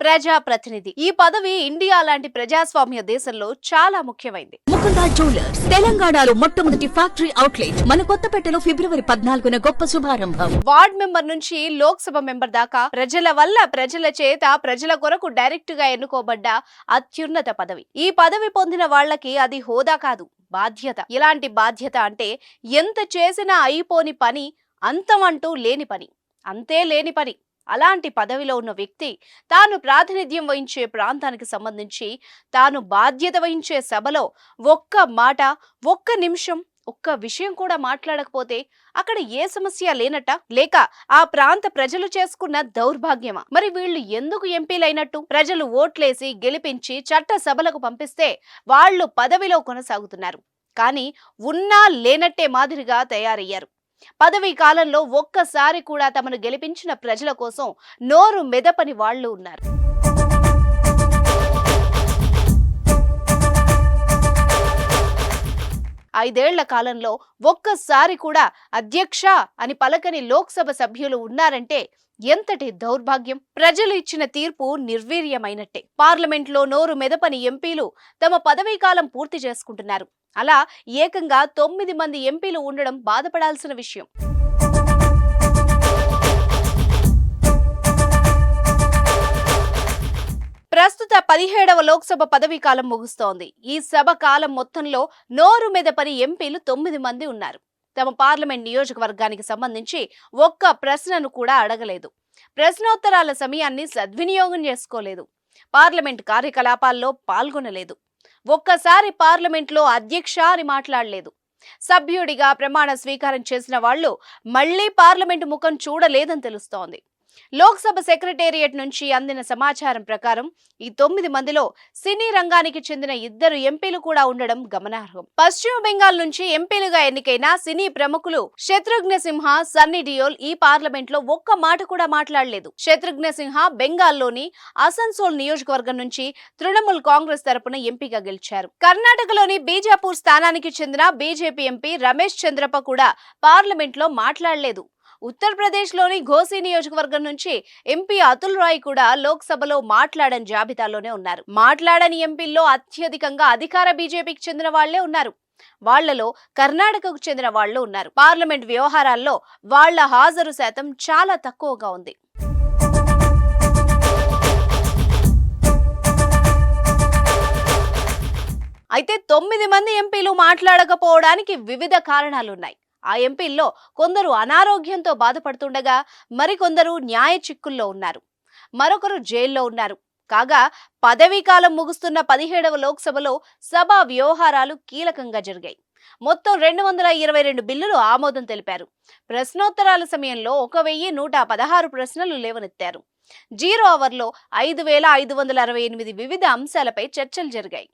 ప్రజాప్రతినిధి. ఈ పదవి ఇండియా లాంటి ప్రజాస్వామ్య దేశంలో చాలా ముఖ్యమైంది. ముకుంద జ్యువెలర్స్ తెలంగాణలో మొట్టమొదటి ఫ్యాక్టరీ అవుట్లెట్ మన కొత్తపేటలో ఫిబ్రవరి 14న గొప్ప శుభారంభం. వార్డ్ మెంబర్ నుంచి లోక్సభ మెంబర్ దాకా ప్రజల వల్ల, ప్రజల చేత, ప్రజల కొరకు డైరెక్ట్ గా ఎన్నుకోబడ్డ అత్యున్నత పదవి. ఈ పదవి పొందిన వాళ్ళకి అది హోదా కాదు, బాధ్యత. ఎలాంటి బాధ్యత అంటే ఎంత చేసినా అయిపోని పని, అంతమంటూ లేని పని, అంతే లేని పని. అలాంటి పదవిలో ఉన్న వ్యక్తి తాను ప్రాతినిధ్యం వహించే ప్రాంతానికి సంబంధించి తాను బాధ్యత వహించే సభలో ఒక్క మాట, ఒక్క నిమిషం, ఒక్క విషయం కూడా మాట్లాడకపోతే అక్కడ ఏ సమస్య లేనట్ట, లేక ఆ ప్రాంత ప్రజలు చేసుకున్న దౌర్భాగ్యమా? మరి వీళ్ళు ఎందుకు ఎంపీలైనట్టు? ప్రజలు ఓట్లేసి గెలిపించి చట్ట సభలకు పంపిస్తే వాళ్ళు పదవిలో కొనసాగుతున్నారు, కానీ ఉన్నా లేనట్టే మాదిరిగా తయారయ్యారు. పదవీ కాలంలో ఒక్కసారి కూడా తమను గెలిపించిన ప్రజల కోసం నోరు మెదపని వాళ్ళు ఉన్నారు. ఐదేళ్ల కాలంలో ఒక్కసారి కూడా అధ్యక్ష అని పలకని లోక్సభ సభ్యులు ఉన్నారంటే ఎంతటి దౌర్భాగ్యం! ప్రజలు ఇచ్చిన తీర్పు నిర్వీర్యమైనట్టే. పార్లమెంట్లో నోరు మెదపని ఎంపీలు తమ పదవీ కాలం పూర్తి చేసుకుంటున్నారు. అలా ఏకంగా 9 మంది ఎంపీలు ఉండడం బాధపడాల్సిన విషయం. ప్రస్తుత 17వ లోక్సభ పదవీ కాలం ముగుస్తోంది. ఈ సభ కాలం మొత్తంలో నోరు మెదపని ఎంపీలు 9 మంది ఉన్నారు. తమ పార్లమెంట్ నియోజకవర్గానికి సంబంధించి ఒక్క ప్రశ్నను కూడా అడగలేదు. ప్రశ్నోత్తరాల సమయాన్ని సద్వినియోగం చేసుకోలేదు. పార్లమెంట్ కార్యకలాపాల్లో పాల్గొనలేదు. ఒక్కసారి పార్లమెంట్లో అధ్యక్ష అని మాట్లాడలేదు. సభ్యుడిగా ప్రమాణ స్వీకారం చేసిన వాళ్ళు మళ్లీ పార్లమెంటు ముఖం చూడలేదని తెలుస్తోంది. లోక్సభ సెక్రటేరియట్ నుంచి అందిన సమాచారం ప్రకారం ఈ 9 మందిలో సినీ రంగానికి చెందిన 2 ఎంపీలు కూడా ఉండడం గమనార్హం. పశ్చిమ బెంగాల్ నుంచి ఎంపీలుగా ఎన్నికైన సినీ ప్రముఖులు శత్రుఘ్న సిన్హా, సన్నీ డియోల్ ఈ పార్లమెంట్ లో ఒక్క మాట కూడా మాట్లాడలేదు. శత్రుఘ్న సిన్హా బెంగాల్లోని అసన్సోల్ నియోజకవర్గం నుంచి తృణమూల్ కాంగ్రెస్ తరపున ఎంపీగా గెలిచారు. కర్ణాటకలోని బీజాపూర్ స్థానానికి చెందిన బీజేపీ ఎంపీ రమేష్ చంద్రప్ప కూడా పార్లమెంట్ లో మాట్లాడలేదు. ఉత్తరప్రదేశ్ లోని ఘోసీ నియోజకవర్గం నుంచి ఎంపీ అతుల్ రాయ్ కూడా లోక్సభలో మాట్లాడని జాబితాలోనే ఉన్నారు. మాట్లాడని ఎంపీల్లో అత్యధికంగా అధికార బీజేపీకి చెందిన వాళ్లే ఉన్నారు. వాళ్లలో కర్ణాటకకు చెందిన వాళ్లు ఉన్నారు. పార్లమెంట్ వ్యవహారాల్లో వాళ్ల హాజరు శాతం చాలా తక్కువగా ఉంది. అయితే 9 మంది ఎంపీలు మాట్లాడకపోవడానికి వివిధ కారణాలున్నాయి. ఆ ఎంపీల్లో కొందరు అనారోగ్యంతో బాధపడుతుండగా మరికొందరు న్యాయ చిక్కుల్లో ఉన్నారు. మరొకరు జైల్లో ఉన్నారు. కాగా పదవీ కాలం ముగుస్తున్న 17వ లోక్సభలో సభా వ్యవహారాలు కీలకంగా జరిగాయి. మొత్తం 222 బిల్లులు ఆమోదం తెలిపారు. ప్రశ్నోత్తరాల సమయంలో 1116 ప్రశ్నలు లేవనెత్తారు. 0 అవర్లో 5568 వివిధ అంశాలపై చర్చలు జరిగాయి.